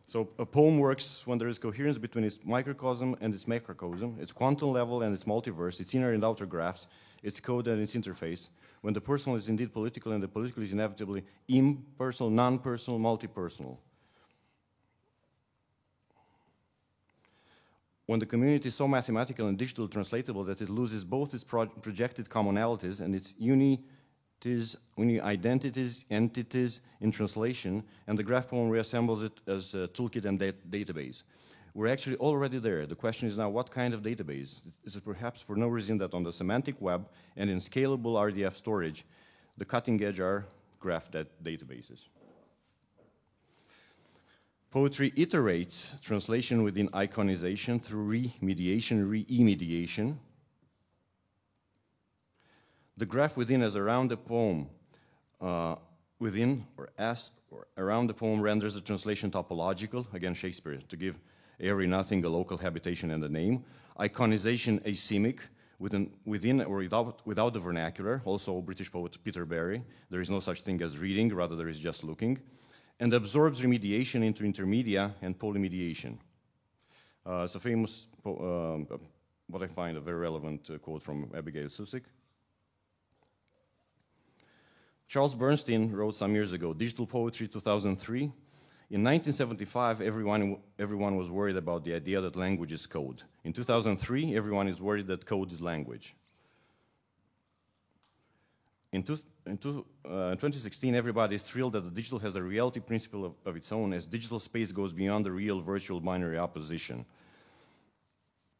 So a poem works when there is coherence between its microcosm and its macrocosm, its quantum level and its multiverse, its inner and outer graphs, its code and its interface, when the personal is indeed political and the political is inevitably impersonal, non-personal, multi-personal. When the community is so mathematical and digital translatable that it loses both its projected commonalities and its identities, entities in translation, and the graph poem reassembles it as a toolkit and database. We're actually already there. The question is now, what kind of database? Is it perhaps for no reason that on the semantic web and in scalable RDF storage, the cutting edge are graph databases? Poetry iterates translation within iconization through remediation, re-emediation. The graph within as around the poem, within or as or around the poem renders the translation topological, again Shakespeare, to give every nothing a local habitation and a name. Iconization asemic, within or without the vernacular, also British poet Peter Barry. There is no such thing as reading, rather there is just looking. And absorbs remediation into intermedia and polymediation. It's a famous, what I find a very relevant quote from Abigail Susick. Charles Bernstein wrote some years ago, Digital Poetry 2003. In 1975, everyone was worried about the idea that language is code. In 2003, everyone is worried that code is language. In 2016, everybody is thrilled that the digital has a reality principle of its own as digital space goes beyond the real virtual binary opposition.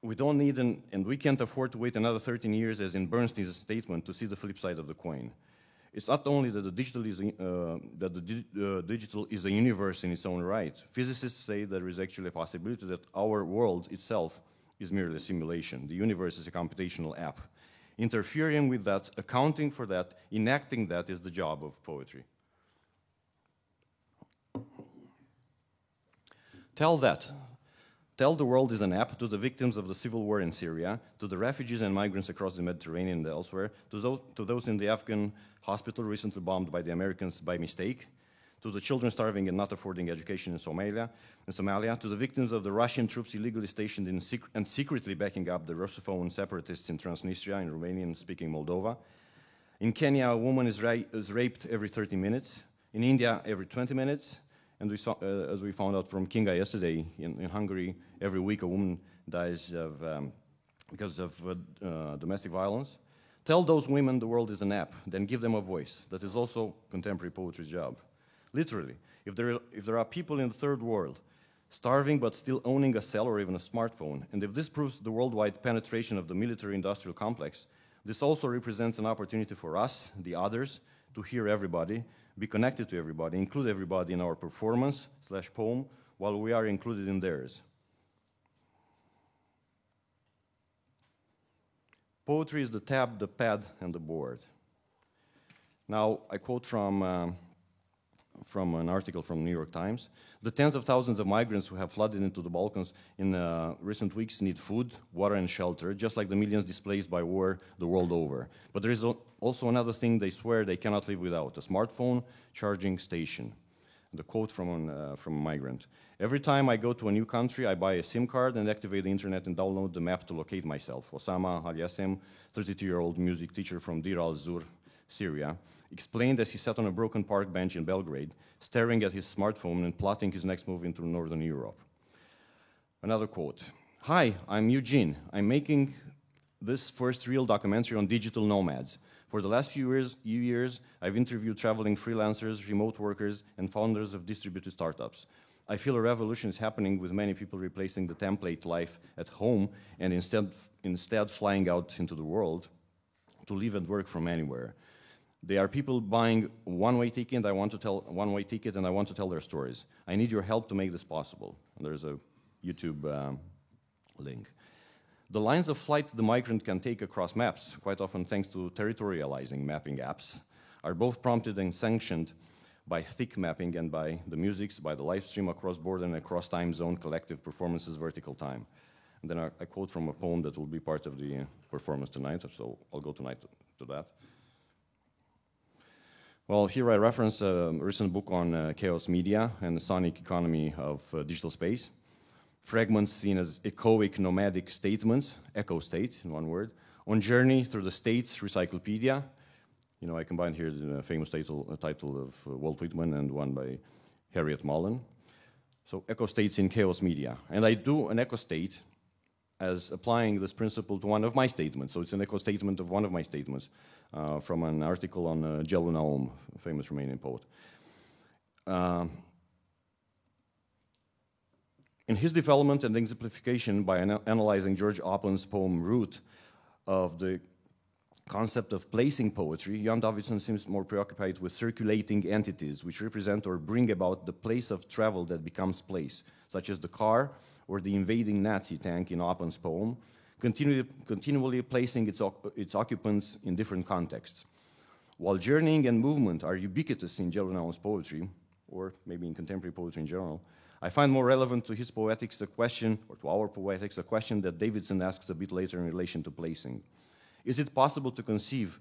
We don't need, and we can't afford to wait another 13 years, as in Bernstein's statement, to see the flip side of the coin. It's not only that the digital is a universe in its own right. Physicists say there is actually a possibility that our world itself is merely a simulation. The universe is a computational app. Interfering with that, accounting for that, enacting that is the job of poetry. Tell the world is an app to the victims of the civil war in Syria, to the refugees and migrants across the Mediterranean and elsewhere, to those in the Afghan hospital recently bombed by the Americans by mistake, to the children starving and not affording education in Somalia, to the victims of the Russian troops illegally stationed in and secretly backing up the Russophone separatists in Transnistria, in Romanian-speaking Moldova. In Kenya, a woman is raped every 30 minutes. In India, every 20 minutes. And we saw, as we found out from Kinga yesterday, in Hungary, every week a woman dies because of domestic violence. Tell those women the world is an app, then give them a voice. That is also contemporary poetry's job. Literally, if there are people in the third world starving but still owning a cell or even a smartphone, and if this proves the worldwide penetration of the military-industrial complex, this also represents an opportunity for us, the others, to hear everybody, be connected to everybody, include everybody in our performance/poem, while we are included in theirs. Poetry is the tab, the pad, and the board. Now, I quote from an article from the New York Times. The tens of thousands of migrants who have flooded into the Balkans in recent weeks need food, water, and shelter, just like the millions displaced by war the world over. But there is also another thing they swear they cannot live without, a smartphone charging station. The quote from a migrant. Every time I go to a new country, I buy a SIM card and activate the internet and download the map to locate myself. Osama Al-Yassem, 32-year-old music teacher from Deir al-Zur, Syria, explained as he sat on a broken park bench in Belgrade, staring at his smartphone and plotting his next move into Northern Europe. Another quote. Hi, I'm Eugene. I'm making this first real documentary on digital nomads. For the last few years, I've interviewed traveling freelancers, remote workers, and founders of distributed startups. I feel a revolution is happening with many people replacing the template life at home and instead flying out into the world to live and work from anywhere. They are people buying one-way ticket, and I want to tell their stories. I need your help to make this possible. And there's a YouTube link. The lines of flight the migrant can take across maps, quite often thanks to territorializing mapping apps, are both prompted and sanctioned by thick mapping and by the musics, by the live stream across border and across time zone collective performances vertical time. And then I quote from a poem that will be part of the performance tonight, so I'll go tonight to that. Well, here I reference a recent book on chaos media and the sonic economy of digital space. Fragments seen as echoic nomadic statements, echo states in one word, on journey through the states recyclopedia. You know, I combined here the famous title of Walt Whitman and one by Harriet Mullen. So echo states in chaos media. And I do an echo state as applying this principle to one of my statements. So it's an echo statement of one of my statements from an article on Gelu Naum, a famous Romanian poet. In his development and exemplification by analyzing George Opland's poem Root of the concept of placing poetry, Jan Davidson seems more preoccupied with circulating entities which represent or bring about the place of travel that becomes place, such as the car or the invading Nazi tank in Opland's poem, continually placing its occupants in different contexts. While journeying and movement are ubiquitous in Gelu Naum's poetry, or maybe in contemporary poetry in general, I find more relevant to his poetics a question, or to our poetics, a question that Davidson asks a bit later in relation to placing. Is it possible to conceive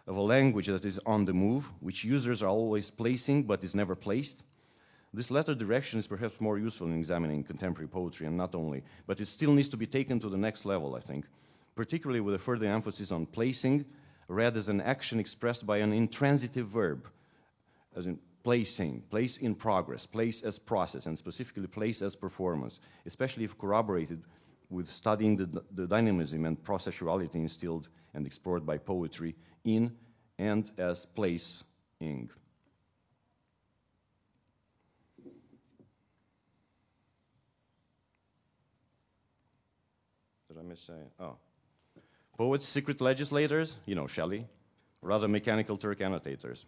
of a language that is on the move, which users are always placing but is never placed? This latter direction is perhaps more useful in examining contemporary poetry, and not only, but it still needs to be taken to the next level, I think, particularly with a further emphasis on placing, read as an action expressed by an intransitive verb, as in placing, place in progress, place as process, and specifically place as performance, especially if corroborated with studying the dynamism and processuality instilled and explored by poetry in and as placing. Did I miss say? Oh. Poets, secret legislators, you know, Shelley, rather mechanical Turk annotators.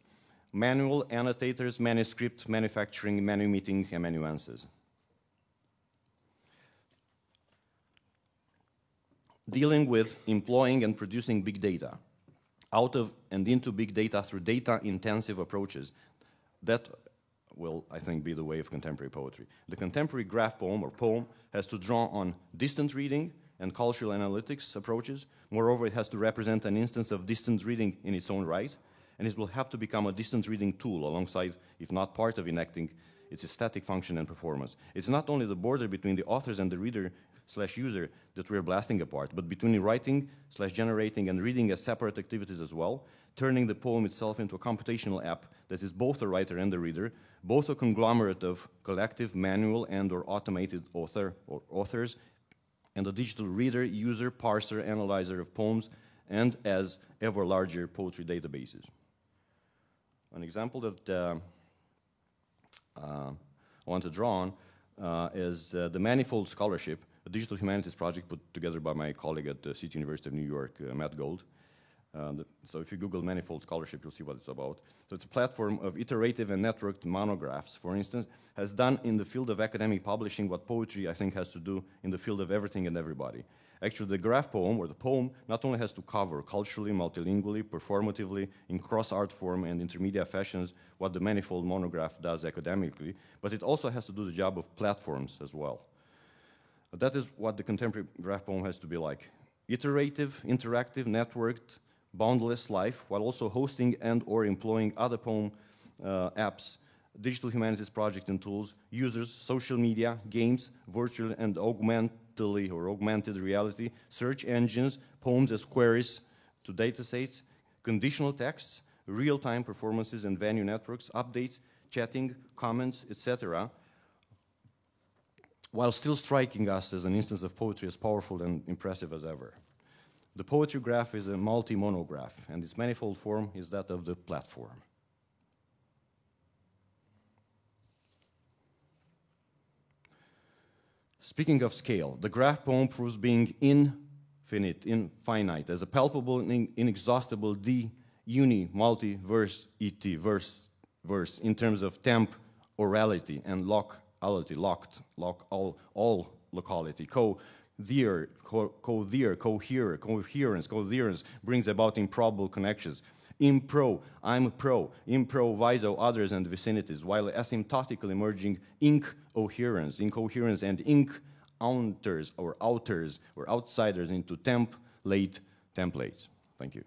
Manual annotators, manuscript manufacturing, manumitting, amanuenses. Dealing with employing and producing big data, out of and into big data through data-intensive approaches. That will, I think, be the way of contemporary poetry. The contemporary graph poem or poem has to draw on distant reading and cultural analytics approaches. Moreover, it has to represent an instance of distant reading in its own right, and it will have to become a distant reading tool alongside, if not part of enacting, its aesthetic function and performance. It's not only the border between the authors and the reader/user that we're blasting apart, but between writing/generating and reading as separate activities as well, turning the poem itself into a computational app that is both the writer and the reader, both a conglomerate of collective, manual, and or automated authors, and a digital reader, user, parser, analyzer of poems, and as ever larger poetry databases. An example that I want to draw on is the Manifold Scholarship, a digital humanities project put together by my colleague at the City University of New York, Matt Gold. So if you Google Manifold Scholarship, you'll see what it's about. So it's a platform of iterative and networked monographs, for instance, has done in the field of academic publishing what poetry, I think, has to do in the field of everything and everybody. Actually, the graph poem, or the poem, not only has to cover culturally, multilingually, performatively, in cross-art form and intermedia fashions, what the Manifold monograph does academically, but it also has to do the job of platforms as well. That is what the contemporary graph poem has to be like. Iterative, interactive, networked, boundless life, while also hosting and or employing other poem apps, digital humanities projects and tools, users, social media, games, virtual and augmented reality, search engines, poems as queries to datasets, conditional texts, real-time performances and venue networks, updates, chatting, comments, etc., while still striking us as an instance of poetry as powerful and impressive as ever. The poetry graph is a multi-monograph, and its manifold form is that of the platform. Speaking of scale, the graph poem proves being infinite, as a palpable and inexhaustible multi-verse verse in terms of temp, orality, and locality, all locality, coherence brings about improbable connections. I'm pro, improviso others and vicinities, while asymptotically emerging incoherence and outers or outsiders into templates. Thank you.